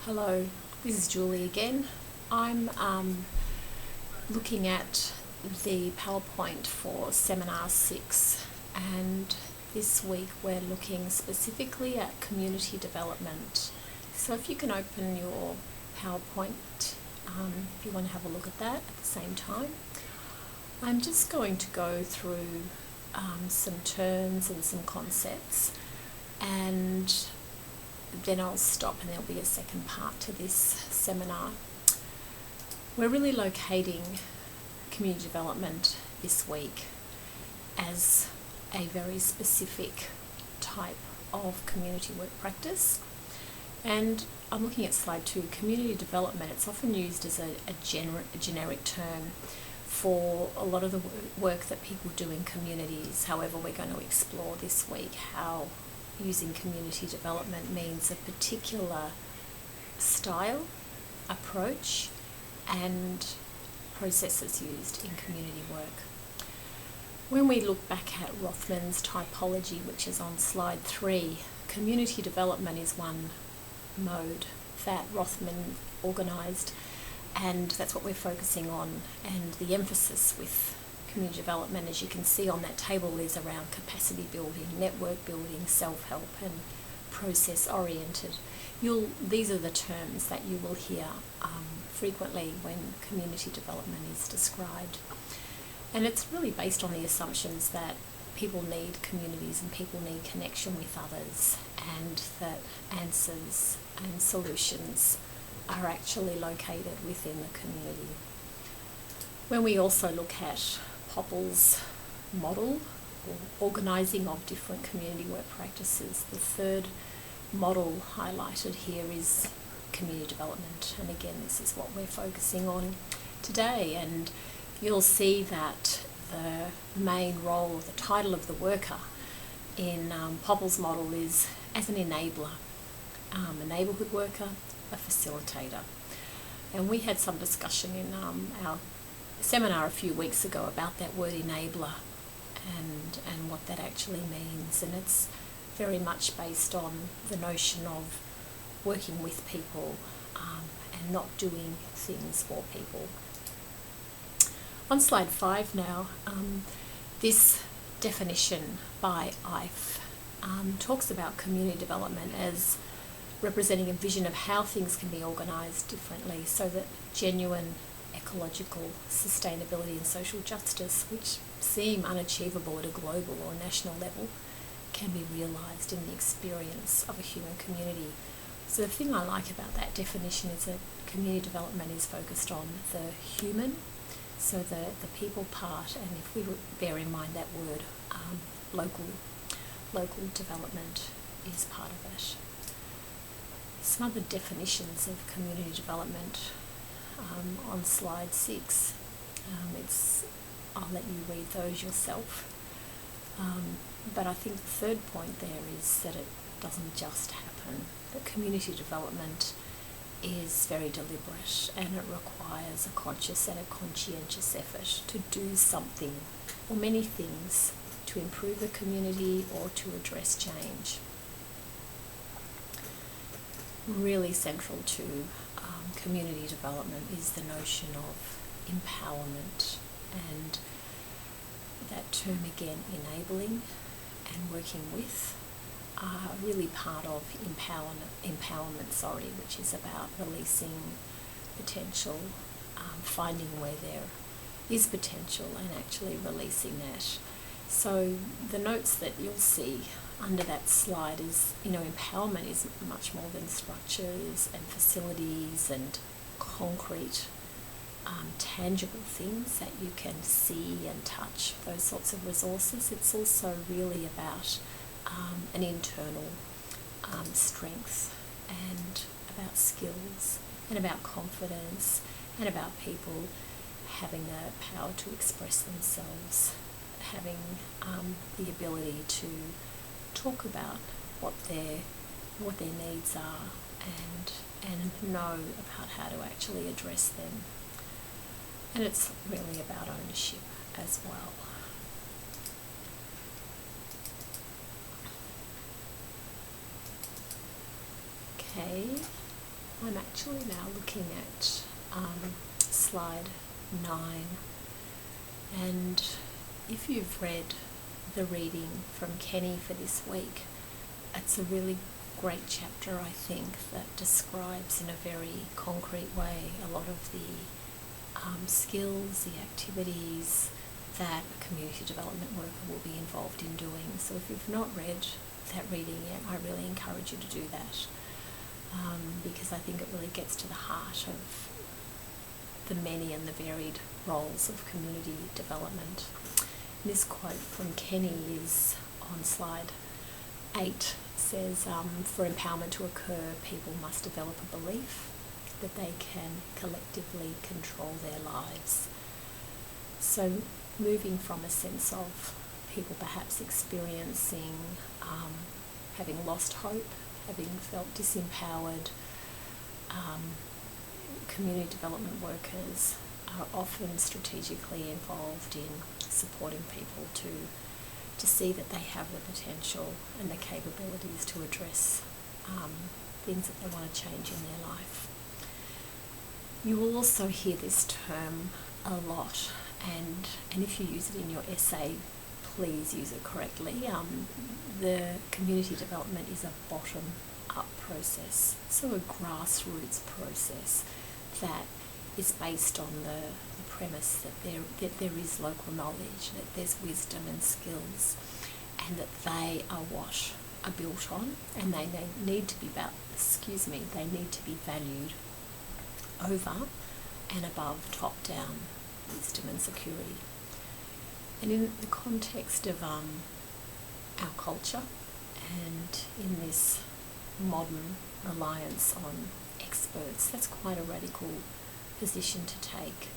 Hello, this is Julie again. I'm looking at the PowerPoint for Seminar 6, and this week we're looking specifically at community development. So if you can open your PowerPoint, if you want to have a look at that at the same time. I'm just going to go through some terms and some concepts, and then I'll stop and there'll be a second part to this seminar. We're really locating community development this week as a very specific type of community work practice. And I'm looking at slide 2, community development. It's often used as a generic term for a lot of the work that people do in communities. However, we're going to explore this week how using community development means a particular style, approach, and processes used in community work. When we look back at Rothman's typology, which is on slide 3, community development is one mode that Rothman organised, and that's what we're focusing on. And the emphasis with community development, as you can see on that table, is around capacity building, network building, self-help, and process-oriented. These are the terms that you will hear frequently when community development is described. And it's really based on the assumptions that people need communities and people need connection with others, and that answers and solutions are actually located within the community. When we also look at Popple's model or organising of different community work practices, the third model highlighted here is community development, and again this is what we're focusing on today. And you'll see that the main role, the title of the worker in Popple's model is as an enabler, a neighbourhood worker, a facilitator. And we had some discussion in our seminar a few weeks ago about that word enabler and what that actually means, and it's very much based on the notion of working with people and not doing things for people. On slide 5 now, this definition by Ife talks about community development as representing a vision of how things can be organised differently so that genuine ecological sustainability and social justice, which seem unachievable at a global or national level, can be realised in the experience of a human community. So the thing I like about that definition is that community development is focused on the human, so the people part, and if we bear in mind that word, local development is part of it. Some other definitions of community development on slide 6. I'll let you read those yourself. But I think the third point there is that it doesn't just happen. That community development is very deliberate, and it requires a conscious and a conscientious effort to do something or many things to improve the community or to address change. Really central to community development is the notion of empowerment, and that term again, enabling and working with, are really part of empowerment, which is about releasing potential, finding where there is potential and actually releasing that. So the notes that you'll see under that slide is, empowerment is much more than structures and facilities and concrete, tangible things that you can see and touch, those sorts of resources. It's also really about an internal strength, and about skills, and about confidence, and about people having the power to express themselves, having the ability to talk about what their needs are, and know about how to actually address them. And it's really about ownership as well. Okay, I'm actually now looking at slide 9, and if you've read the reading from Kenny for this week, it's a really great chapter, I think, that describes in a very concrete way a lot of the skills, the activities that a community development worker will be involved in doing. So if you've not read that reading yet, I really encourage you to do that, because I think it really gets to the heart of the many and the varied roles of community development. And this quote from Kenny is on slide 8, says, for empowerment to occur, people must develop a belief that they can collectively control their lives. So moving from a sense of people perhaps experiencing having lost hope, having felt disempowered, community development workers are often strategically involved in supporting people to see that they have the potential and the capabilities to address things that they want to change in their life. You will also hear this term a lot, and if you use it in your essay, please use it correctly. The community development is a bottom-up process, so a grassroots process that is based on the premise that there is local knowledge, that there's wisdom and skills, and that they are what are built on, and they need to be they need to be valued over and above top-down wisdom and security. And in the context of our culture, and in this modern reliance on experts, that's quite a radical position to take.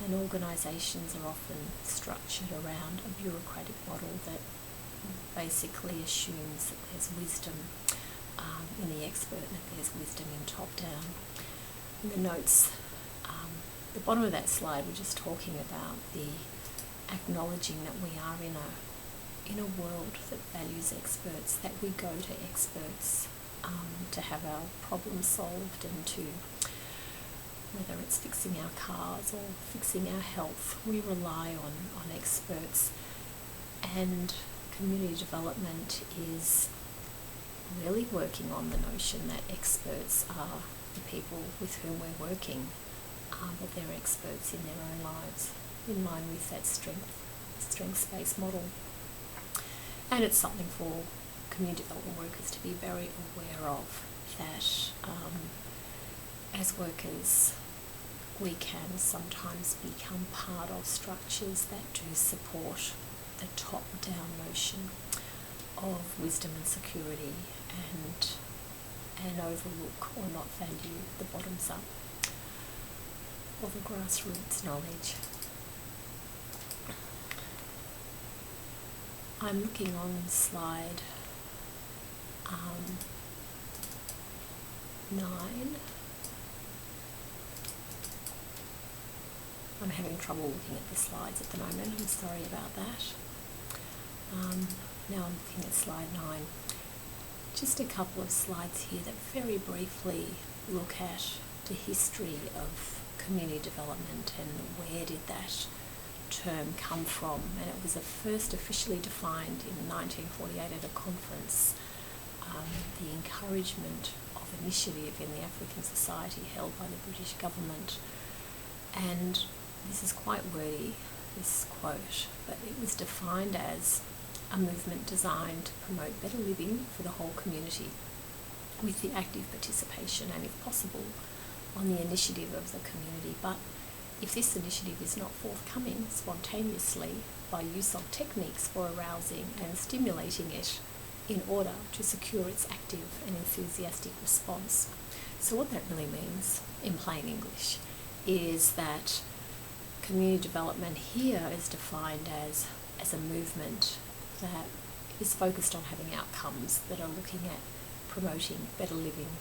And organisations are often structured around a bureaucratic model that basically assumes that there's wisdom in the expert and that there's wisdom in top-down. In the notes, the bottom of that slide, we're just talking about the acknowledging that we are in a world that values experts, that we go to experts to have our problems solved, and to, whether it's fixing our cars or fixing our health, we rely on experts. And community development is really working on the notion that experts are the people with whom we're working, but they're experts in their own lives, in line with that strengths-based model. And it's something for community development workers to be very aware of, that as workers we can sometimes become part of structures that do support the top-down notion of wisdom and security, and overlook or not value the bottoms-up or the grassroots knowledge. I'm looking on slide 9. I'm having trouble looking at the slides at the moment, I'm sorry about that. Now I'm looking at slide 9. Just a couple of slides here that very briefly look at the history of community development and where did that term come from. And it was first officially defined in 1948 at a conference, the encouragement of initiative in the African Society held by the British government. And this is quite wordy, this quote, but it was defined as a movement designed to promote better living for the whole community, with the active participation and, if possible, on the initiative of the community. But if this initiative is not forthcoming spontaneously by use of techniques for arousing and stimulating it in order to secure its active and enthusiastic response. So what that really means, in plain English, is that community development here is defined as a movement that is focused on having outcomes that are looking at promoting better living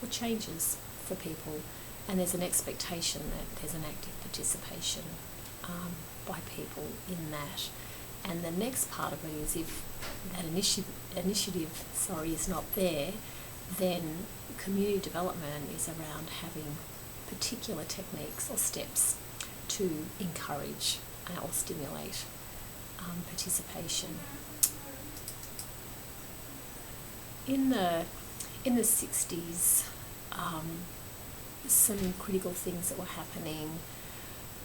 or changes for people, and there's an expectation that there's an active participation by people in that. And the next part of it is, if that initiative is not there, then community development is around having particular techniques or steps to encourage or stimulate participation. In the 60s, some critical things that were happening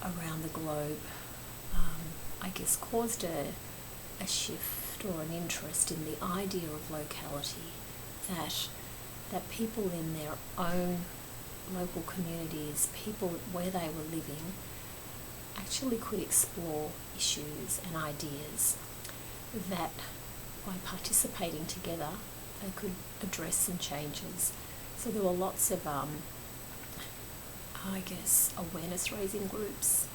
around the globe, I guess, caused a shift or an interest in the idea of locality, that people in their own local communities, people where they were living, actually could explore issues and ideas that by participating together they could address some changes. So there were lots of awareness raising groups,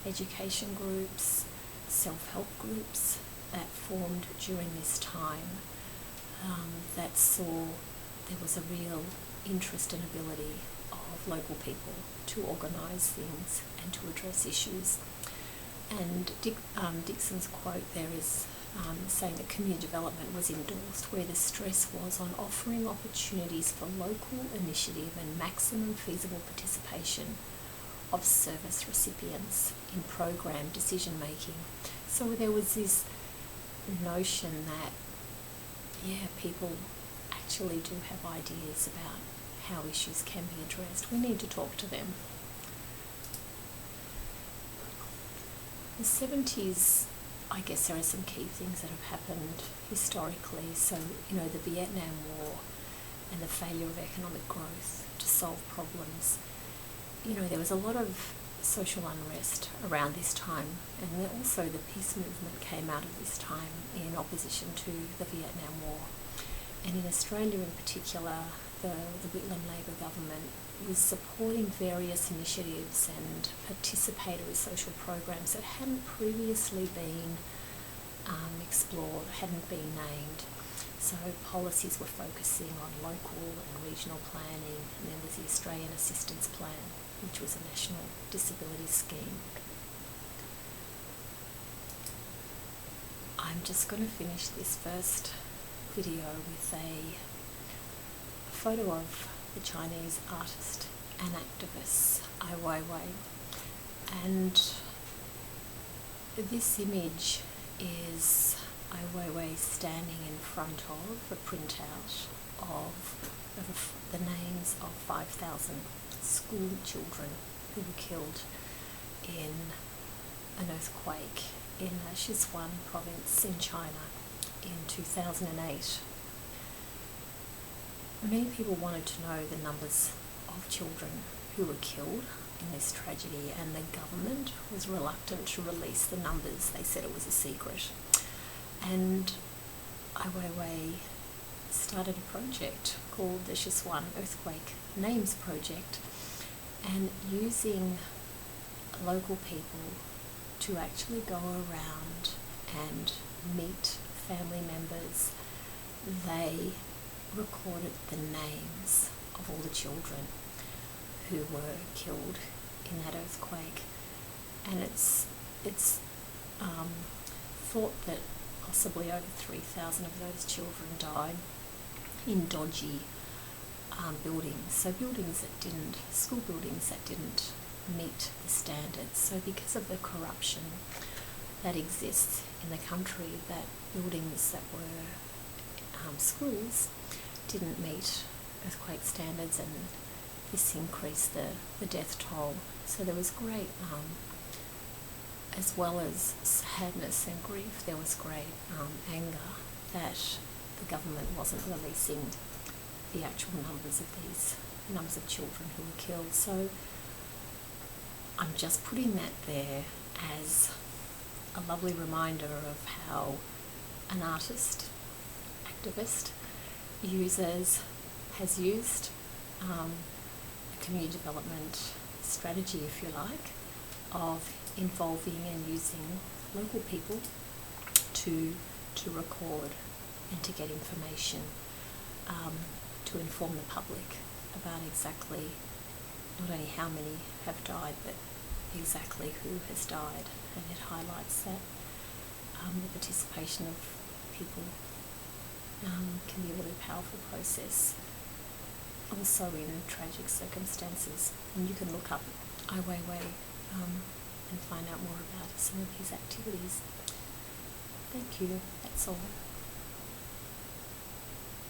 education groups, self-help groups that formed during this time that saw there was a real interest and ability of local people to organise things and to address issues. And Dixon's quote there is saying that community development was endorsed where the stress was on offering opportunities for local initiative and maximum feasible participation of service recipients in program decision making. So there was this notion that, people actually do have ideas about how issues can be addressed. We need to talk to them. The 70s, I guess there are some key things that have happened historically. So, the Vietnam War and the failure of economic growth to solve problems. There was a lot of social unrest around this time, and then also the peace movement came out of this time in opposition to the Vietnam War. And in Australia in particular, the Whitlam Labor government was supporting various initiatives and participatory social programs that hadn't previously been explored, hadn't been named. So policies were focusing on local and regional planning, and there was the Australian Assistance Plan, which was a national disability scheme. I'm just going to finish this first video with a photo of the Chinese artist and activist Ai Weiwei. And this image is Ai Weiwei standing in front of a printout of the names of 5,000 school children who were killed in an earthquake in Sichuan province in China in 2008. Many people wanted to know the numbers of children who were killed in this tragedy, and the government was reluctant to release the numbers. They said it was a secret. And Ai Weiwei started a project called the Sichuan Earthquake Names Project, and using local people to actually go around and meet family members. They recorded the names of all the children who were killed in that earthquake, and it's thought that possibly over 3,000 of those children died in dodgy buildings, so school buildings that didn't meet the standards. So because of the corruption that exists in the country, that buildings that were schools didn't meet earthquake standards, and this increased the death toll. So there was great, as well as sadness and grief, there was great anger that the government wasn't releasing the actual numbers of children who were killed. So I'm just putting that there as a lovely reminder of how an artist, activist, has used a community development strategy, if you like, of involving and using local people to record and to get information, to inform the public about exactly not only how many have died, but exactly who has died. And it highlights that the participation of people can be a really powerful process also in tragic circumstances. And you can look up Ai Weiwei and find out more about some of his activities. Thank you. That's all.